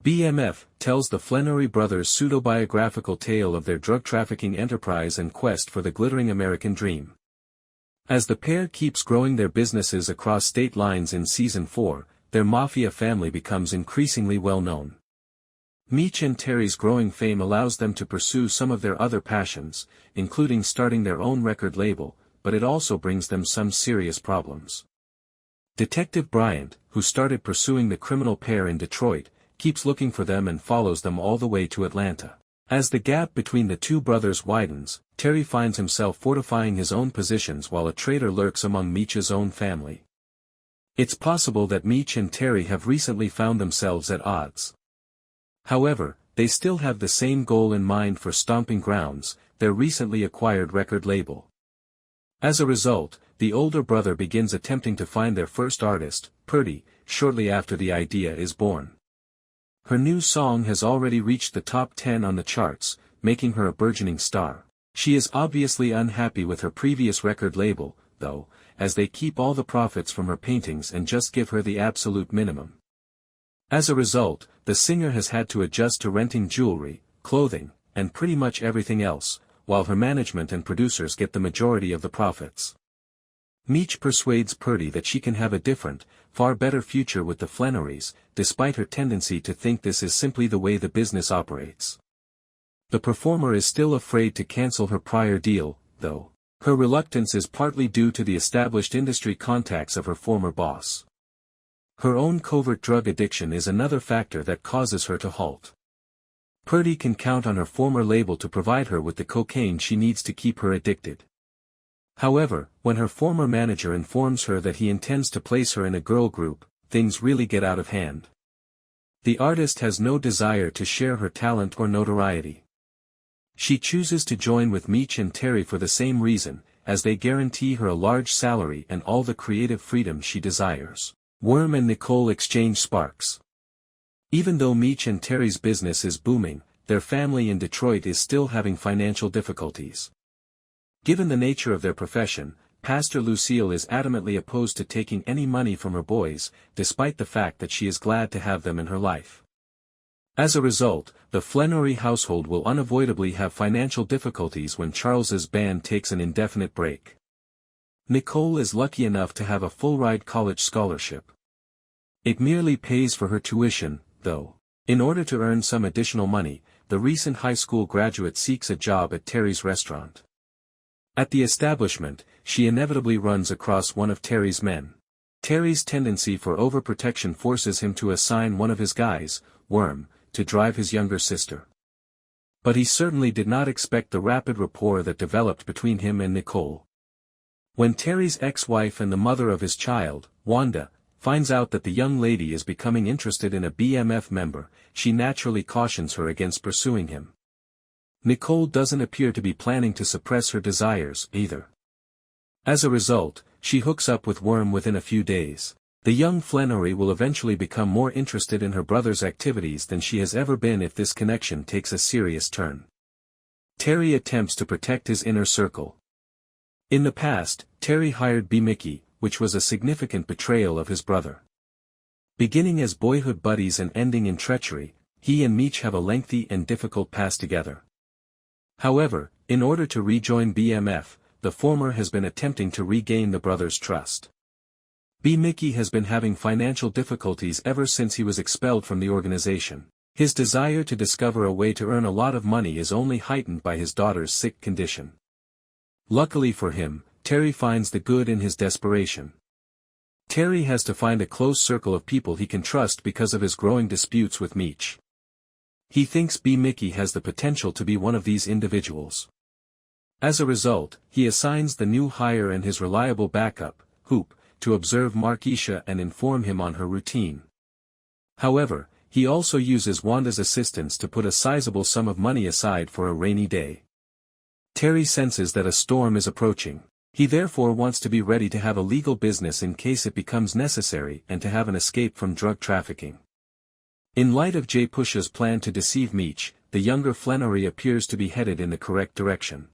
BMF tells the Flenory Brothers' pseudo-biographical tale of their drug-trafficking enterprise and quest for the glittering American dream. As the pair keeps growing their businesses across state lines in Season 4, their mafia family becomes increasingly well-known. Meech and Terry's growing fame allows them to pursue some of their other passions, including starting their own record label, but it also brings them some serious problems. Detective Bryant, who started pursuing the criminal pair in Detroit, keeps looking for them and follows them all the way to Atlanta. As the gap between the two brothers widens, Terry finds himself fortifying his own positions while a traitor lurks among Meech's own family. It's possible that Meech and Terry have recently found themselves at odds. However, they still have the same goal in mind for Stomping Grounds, their recently acquired record label. As a result, the older brother begins attempting to find their first artist, Purdy, shortly after the idea is born. Her new song has already reached the top 10 on the charts, making her a burgeoning star. She is obviously unhappy with her previous record label, though, as they keep all the profits from her paintings and just give her the absolute minimum. As a result, the singer has had to adjust to renting jewelry, clothing, and pretty much everything else, while her management and producers get the majority of the profits. Meech persuades Purdy that she can have a different, far better future with the Flenorys, despite her tendency to think this is simply the way the business operates. The performer is still afraid to cancel her prior deal, though. Her reluctance is partly due to the established industry contacts of her former boss. Her own covert drug addiction is another factor that causes her to halt. Purdy can count on her former label to provide her with the cocaine she needs to keep her addicted. However, when her former manager informs her that he intends to place her in a girl group, things really get out of hand. The artist has no desire to share her talent or notoriety. She chooses to join with Meech and Terry for the same reason, as they guarantee her a large salary and all the creative freedom she desires. Worm and Nicole exchange sparks. Even though Meech and Terry's business is booming, their family in Detroit is still having financial difficulties. Given the nature of their profession, Pastor Lucille is adamantly opposed to taking any money from her boys, despite the fact that she is glad to have them in her life. As a result, the Flenory household will unavoidably have financial difficulties when Charles's band takes an indefinite break. Nicole is lucky enough to have a full-ride college scholarship. It merely pays for her tuition, though. In order to earn some additional money, the recent high school graduate seeks a job at Terry's restaurant. At the establishment, she inevitably runs across one of Terry's men. Terry's tendency for overprotection forces him to assign one of his guys, Worm, to drive his younger sister. But he certainly did not expect the rapid rapport that developed between him and Nicole. When Terry's ex-wife and the mother of his child, Wanda, finds out that the young lady is becoming interested in a BMF member, she naturally cautions her against pursuing him. Nicole doesn't appear to be planning to suppress her desires, either. As a result, she hooks up with Worm within a few days. The young Flenory will eventually become more interested in her brother's activities than she has ever been if this connection takes a serious turn. Terry attempts to protect his inner circle. In the past, Terry hired BMF, which was a significant betrayal of his brother. Beginning as boyhood buddies and ending in treachery, he and Meech have a lengthy and difficult past together. However, in order to rejoin BMF, the former has been attempting to regain the brothers' trust. BMF has been having financial difficulties ever since he was expelled from the organization. His desire to discover a way to earn a lot of money is only heightened by his daughter's sick condition. Luckily for him, Terry finds the good in his desperation. Terry has to find a close circle of people he can trust because of his growing disputes with Meech. He thinks BMF has the potential to be one of these individuals. As a result, he assigns the new hire and his reliable backup, Hoop, to observe Marquisha and inform him on her routine. However, he also uses Wanda's assistance to put a sizable sum of money aside for a rainy day. Terry senses that a storm is approaching. He therefore wants to be ready to have a legal business in case it becomes necessary and to have an escape from drug trafficking. In light of Jay Pusha's plan to deceive Meech, the younger Flenory appears to be headed in the correct direction.